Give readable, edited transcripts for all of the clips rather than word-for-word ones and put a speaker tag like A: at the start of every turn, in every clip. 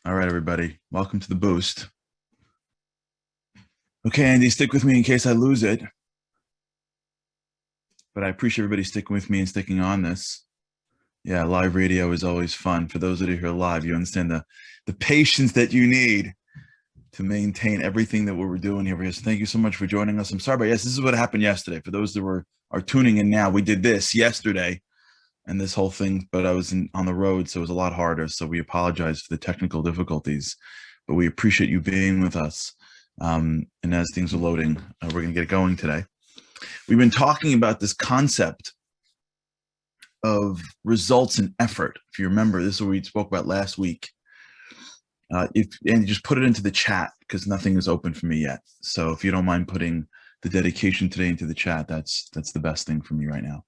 A: All right, everybody. Welcome to the boost. Okay, Andy, stick with me in case I lose it. But I appreciate everybody sticking with me and sticking on this. Yeah, live radio is always fun. For those that are here live, you understand the patience that you need to maintain everything that we were doing here. So thank you so much for joining us. I'm sorry, but yes, this is what happened yesterday. For those that are tuning in now, we did this yesterday and this whole thing, but I was on the road, so it was a lot harder. So we apologize for the technical difficulties, but we appreciate you being with us. And as things are loading, we're going to get going today. We've been talking about this concept of results and effort. If you remember, this is what we spoke about last week. And just put it into the chat because nothing is open for me yet. So if you don't mind putting the dedication today into the chat, that's the best thing for me right now.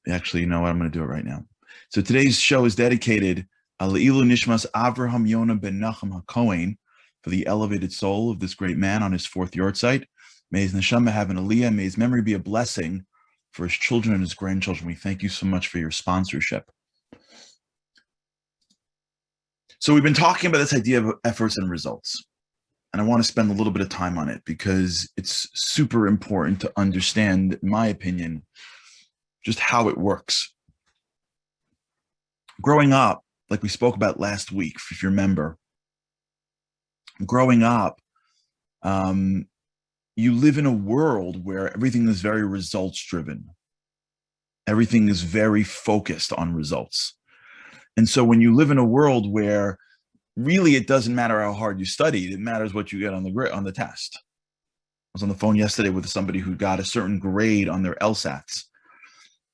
A: Actually, you know what? I'm going to do it right now. So today's show is dedicated Le'ilu Nishmas Avraham Yonah ben Nachum HaKohen, for the elevated soul of this great man on his fourth yahrzeit. May his neshama have an aliyah. May his memory be a blessing for his children and his grandchildren. We thank you so much for your sponsorship. So we've been talking about this idea of efforts and results. And I want to spend a little bit of time on it because it's super important to understand, in my opinion, just how it works. Growing up, like we spoke about last week, if you remember, growing up, you live in a world where everything is very results driven. Everything is very focused on results. And so when you live in a world where really it doesn't matter how hard you studied, it matters what you get on the test. I was on the phone yesterday with somebody who got a certain grade on their LSATs.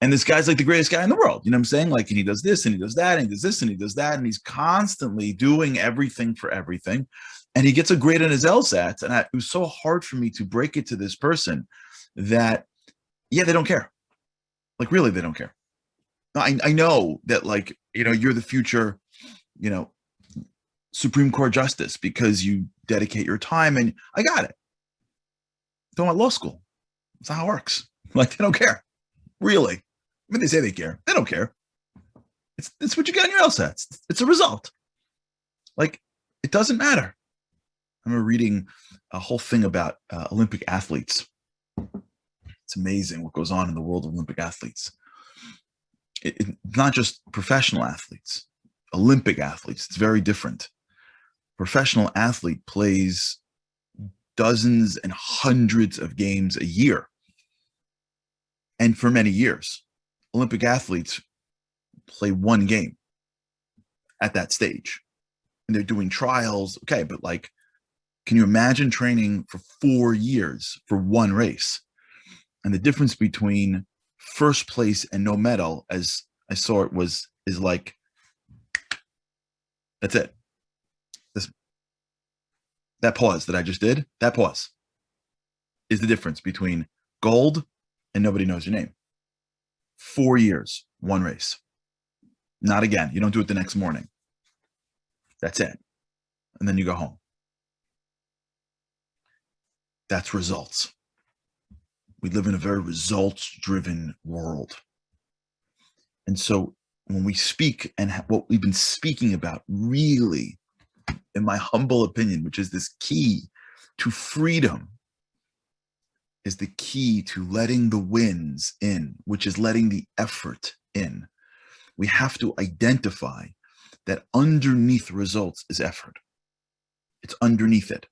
A: And this guy's like the greatest guy in the world. You know what I'm saying? Like, and he does this and he does that and he does this and he does that. And he's constantly doing everything for everything. And he gets a grade on his LSAT. And it was so hard for me to break it to this person that, yeah, they don't care. Like, really, they don't care. I know that, like, you know, you're the future, you know, Supreme Court justice because you dedicate your time, and I got it. Don't want law school. That's not how it works. Like, they don't care. Really. I mean, they say they care. They don't care. It's what you get on your LSAT. It's a result. Like, it doesn't matter. I remember reading a whole thing about Olympic athletes. It's amazing what goes on in the world of Olympic athletes. It's not just professional athletes, Olympic athletes. It's very different. Professional athlete plays dozens and hundreds of games a year. And for many years, Olympic athletes play one game at that stage. And they're doing trials. Okay, but like, can you imagine training for 4 years for one race? And the difference between first place and no medal, as I saw it, is like, that's it. That pause that I just did, that pause is the difference between gold and nobody knows your name. 4 years, one race. Not again. You don't do it the next morning. That's it. And then you go home. That's results. We live in a very results-driven world. And so when we speak, and what we've been speaking about, really, in my humble opinion, which is this key to freedom, is the key to letting the wins in, which is letting the effort in. We have to identify that underneath results is effort. It's underneath it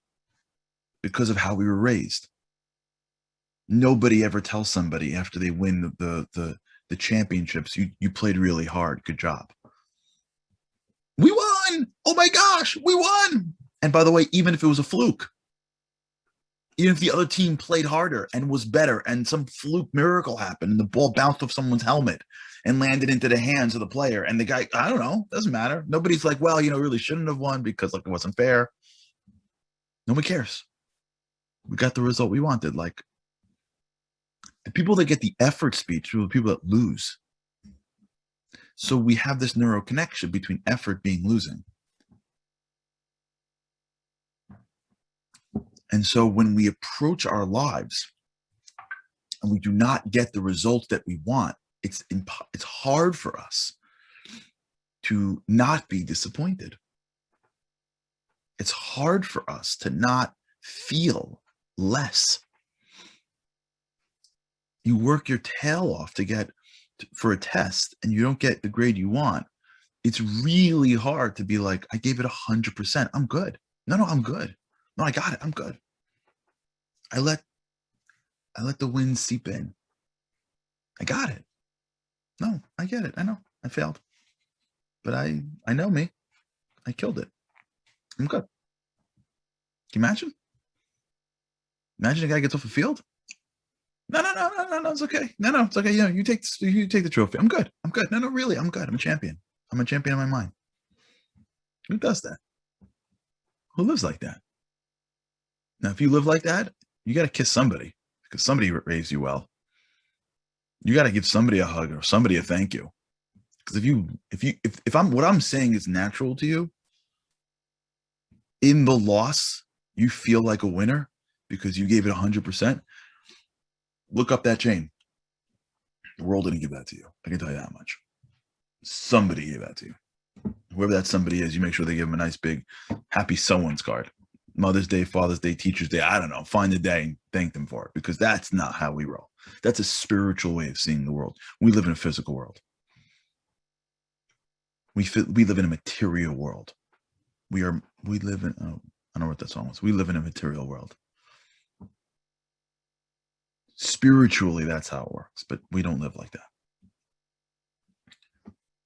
A: because of how we were raised. Nobody ever tells somebody after they win the championships, you played really hard. Good job. We won. Oh my gosh, we won. And by the way, even if it was a fluke, even if the other team played harder and was better and some fluke miracle happened and the ball bounced off someone's helmet and landed into the hands of the player and the guy, I don't know, doesn't matter. Nobody's like, well, you know, really shouldn't have won because like it wasn't fair. Nobody cares. We got the result we wanted. Like, the people that get the effort speech are the people that lose. So we have this neural connection between effort being losing. And so when we approach our lives and we do not get the results that we want, it's hard for us to not be disappointed. It's hard for us to not feel less. You work your tail off to get for a test and you don't get the grade you want. It's really hard to be like, I gave it 100%. I'm good. No, I'm good. No, I got it. I'm good. I let the wind seep in. I got it. No, I get it. I know I failed, but I know me. I killed it. I'm good. Can you imagine? Imagine a guy gets off the field. No, it's okay. No, it's okay. You take the trophy. I'm good. No, really, I'm good. I'm a champion. I'm a champion in my mind. Who does that? Who lives like that? Now, if you live like that, you got to kiss somebody because somebody raised you well. You got to give somebody a hug or somebody a thank you. Because if what I'm saying is natural to you, in the loss, you feel like a winner because you gave it 100%. Look up that chain. The world didn't give that to you. I can tell you that much. Somebody gave that to you. Whoever that somebody is, you make sure they give them a nice big happy someone's card. Mother's Day, Father's Day, Teacher's Day. I don't know. Find a day and thank them for it because that's not how we roll. That's a spiritual way of seeing the world. We live in a physical world. We live in a material world. We live in, oh, I don't know what that song was. We live in a material world. Spiritually, that's how it works, but we don't live like that.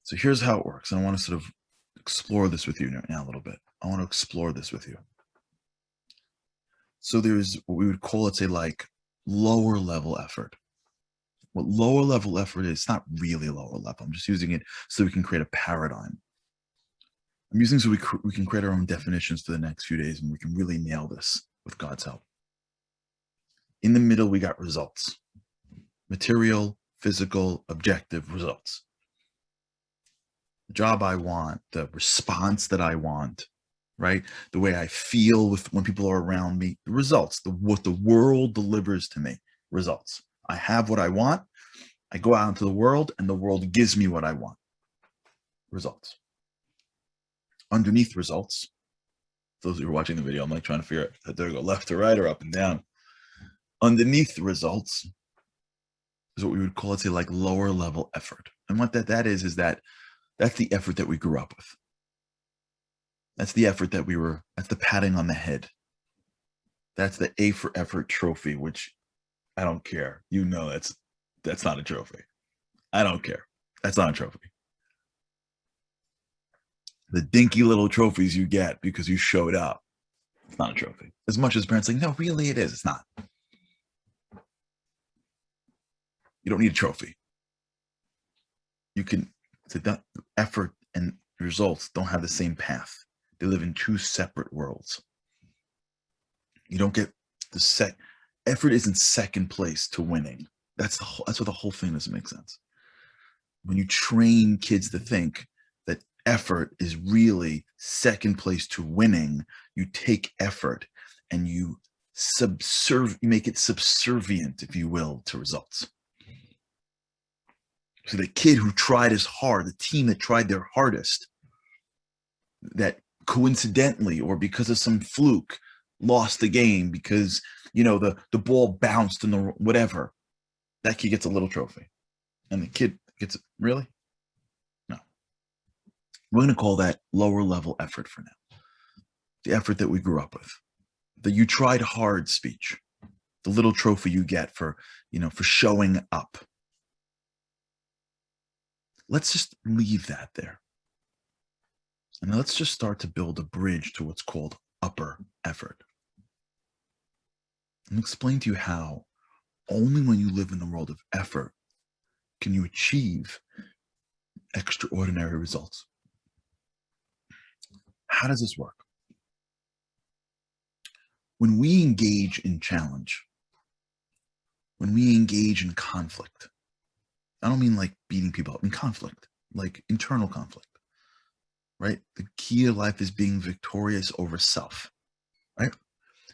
A: So here's how it works. And I want to sort of explore this with you now a little bit. I want to explore this with you. So there's what we would call, let's say, like lower level effort. What lower level effort is, it's not really lower level. I'm just using it so we can create a paradigm. I'm using so we can create our own definitions for the next few days and we can really nail this with God's help. In the middle, we got results. Material, physical, objective results. The job I want, the response that I want, right? The way I feel when people are around me, the results, what the world delivers to me, results. I have what I want. I go out into the world and the world gives me what I want. Results. Underneath results, those who are watching the video, I'm like trying to figure out, do I go left to right or up and down? Underneath the results is what we would call, let's say, like lower level effort. And what that is that that's the effort that we grew up with. That's the effort that that's the patting on the head. That's the A for effort trophy, which I don't care. You know, that's not a trophy. I don't care. That's not a trophy. The dinky little trophies you get because you showed up, it's not a trophy. As much as parents like, no, really it is. It's not. You don't need a trophy. The effort and results don't have the same path. They live in two separate worlds. You don't get effort isn't second place to winning. That's what the whole thing doesn't make sense. When you train kids to think that effort is really second place to winning, you take effort and you make it subservient, if you will, to results. So the kid who tried as hard, the team that tried their hardest, that coincidentally or because of some fluke lost the game because, the ball bounced and whatever, that kid gets a little trophy. And the kid gets, really? No. We're going to call that lower level effort for now. The effort that we grew up with. The you tried hard speech. The little trophy you get for showing up. Let's just leave that there. And let's just start to build a bridge to what's called upper effort. And explain to you how only when you live in the world of effort can you achieve extraordinary results. How does this work? When we engage in challenge, when we engage in conflict, I don't mean like beating people up, I mean conflict, like internal conflict, right? The key to life is being victorious over self, right?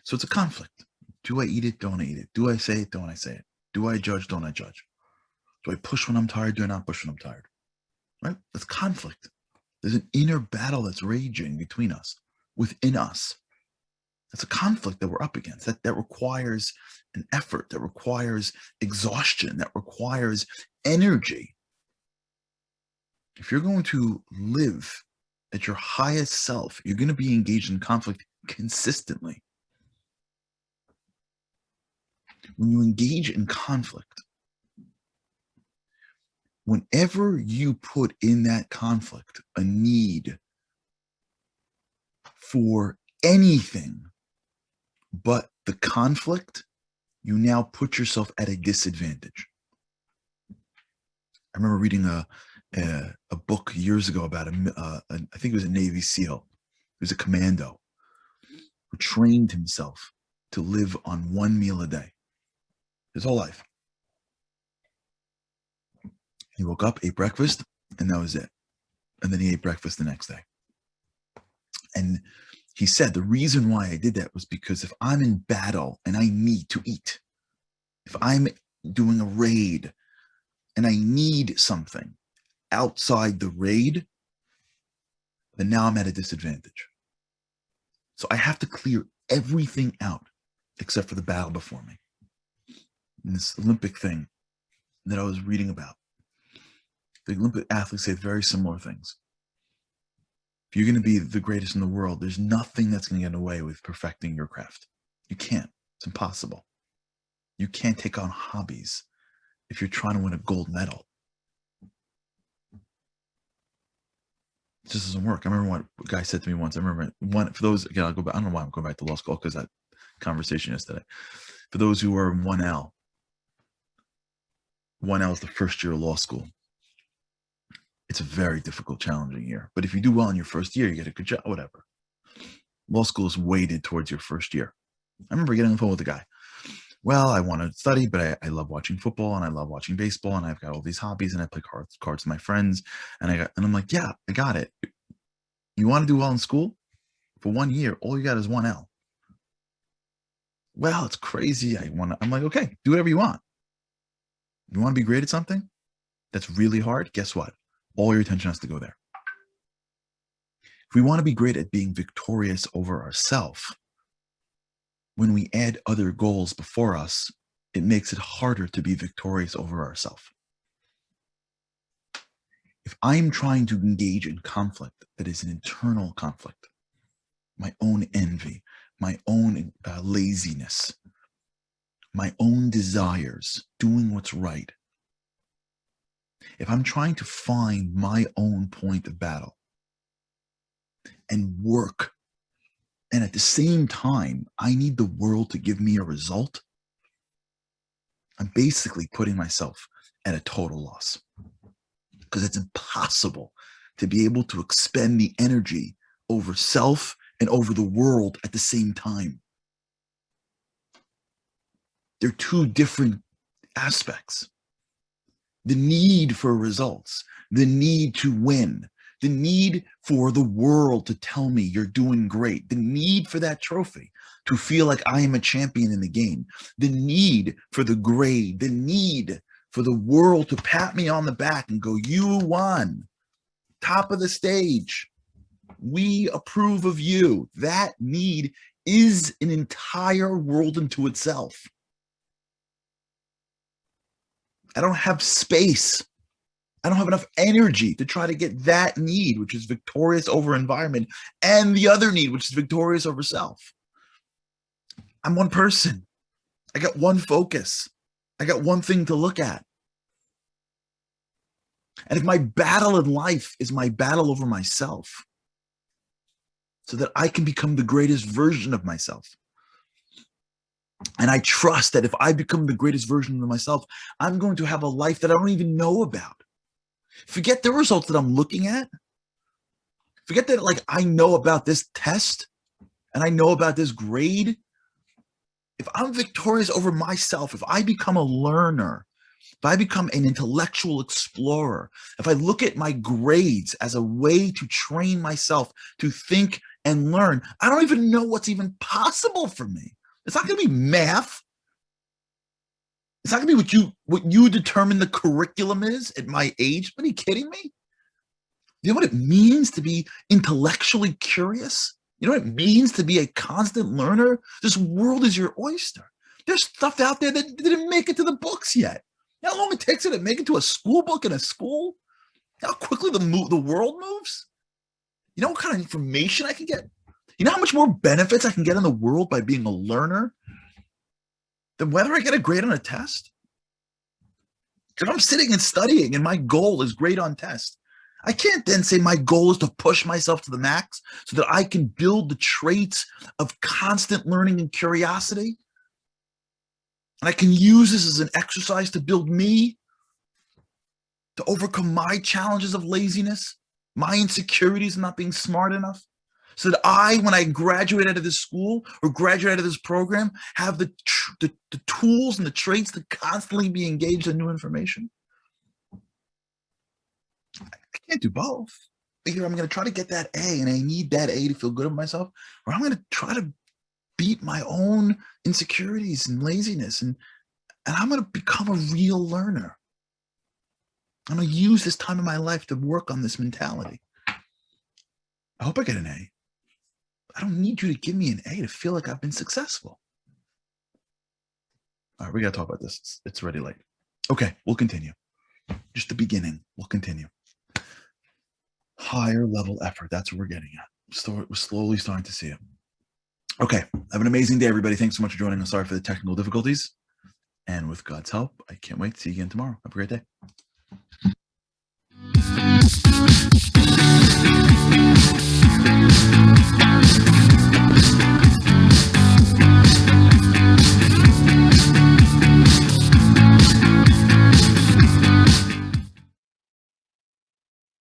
A: So it's a conflict. Do I eat it? Don't I eat it? Do I say it? Don't I say it? Do I judge? Don't I judge? Do I push when I'm tired? Do I not push when I'm tired? Right? That's conflict. There's an inner battle that's raging between us, within us. That's a conflict that we're up against, that requires an effort, that requires exhaustion, that requires energy. If you're going to live at your highest self, you're going to be engaged in conflict consistently. When you engage in conflict, whenever you put in that conflict a need for anything but the conflict, you now put yourself at a disadvantage. I remember reading a book years ago about I think it was a Navy SEAL. He was a commando who trained himself to live on one meal a day his whole life. He woke up, ate breakfast, and that was it. And then he ate breakfast the next day. And he said, the reason why I did that was because if I'm in battle and I need to eat, if I'm doing a raid and I need something outside the raid, then now I'm at a disadvantage. So I have to clear everything out except for the battle before me. And this Olympic thing that I was reading about, the Olympic athletes say very similar things. If you're going to be the greatest in the world, there's nothing that's going to get in the way with perfecting your craft. You can't. It's impossible. You can't take on hobbies if you're trying to win a gold medal. It just doesn't work. I remember what a guy said to me once. I remember for those, again, I'll go back. I don't know why I'm going back to law school because that conversation yesterday. For those who are in 1L, 1L is the first year of law school. It's a very difficult, challenging year. But if you do well in your first year, you get a good job, whatever. Law school is weighted towards your first year. I remember getting on the phone with a guy. Well, I want to study, but I love watching football and I love watching baseball and I've got all these hobbies and I play cards with my friends. And I'm like, yeah, I got it. You want to do well in school? For 1 year, all you got is 1L. Well, it's crazy. I'm like, okay, do whatever you want. You want to be great at something that's really hard? Guess what? All your attention has to go there. If we want to be great at being victorious over ourselves, when we add other goals before us, it makes it harder to be victorious over ourselves. If I'm trying to engage in conflict that is an internal conflict, my own envy, my own laziness, my own desires, doing what's right, if I'm trying to find my own point of battle and work, and at the same time, I need the world to give me a result, I'm basically putting myself at a total loss because it's impossible to be able to expend the energy over self and over the world at the same time. They're two different aspects. The need for results, the need to win, the need for the world to tell me you're doing great, the need for that trophy, to feel like I am a champion in the game, the need for the grade, the need for the world to pat me on the back and go, you won, top of the stage, we approve of you. That need is an entire world unto itself. I don't have space. I don't have enough energy to try to get that need, which is victorious over environment, and the other need, which is victorious over self. I'm one person. I got one focus. I got one thing to look at. And if my battle in life is my battle over myself, so that I can become the greatest version of myself, and I trust that if I become the greatest version of myself, I'm going to have a life that I don't even know about. Forget the results that I'm looking at. Forget that, like, I know about this test and I know about this grade. If I'm victorious over myself, if I become a learner, if I become an intellectual explorer, if I look at my grades as a way to train myself to think and learn, I don't even know what's even possible for me. It's not going to be math. It's not going to be what you determine the curriculum is at my age. Are you kidding me? You know what it means to be intellectually curious? You know what it means to be a constant learner? This world is your oyster. There's stuff out there that didn't make it to the books yet. You know how long it takes it to make it to a school book in a school? You know how quickly the world moves? You know what kind of information I can get? You know how much more benefits I can get in the world by being a learner than whether I get a grade on a test? If I'm sitting and studying and my goal is grade on test, I can't then say my goal is to push myself to the max so that I can build the traits of constant learning and curiosity. And I can use this as an exercise to build me, to overcome my challenges of laziness, my insecurities of not being smart enough, so that I, when I graduate out of this school or graduate out of this program, have the tools and the traits to constantly be engaged in new information. I can't do both. Either I'm going to try to get that A and I need that A to feel good about myself, or I'm going to try to beat my own insecurities and laziness, and I'm going to become a real learner. I'm going to use this time in my life to work on this mentality. I hope I get an A. I don't need you to give me an A to feel like I've been successful. All right, we got to talk about this. It's already late. Okay, we'll continue. Just the beginning. We'll continue. Higher level effort. That's what we're getting at. We're slowly starting to see it. Okay, have an amazing day, everybody. Thanks so much for joining us. Sorry for the technical difficulties. And with God's help, I can't wait to see you again tomorrow. Have a great day.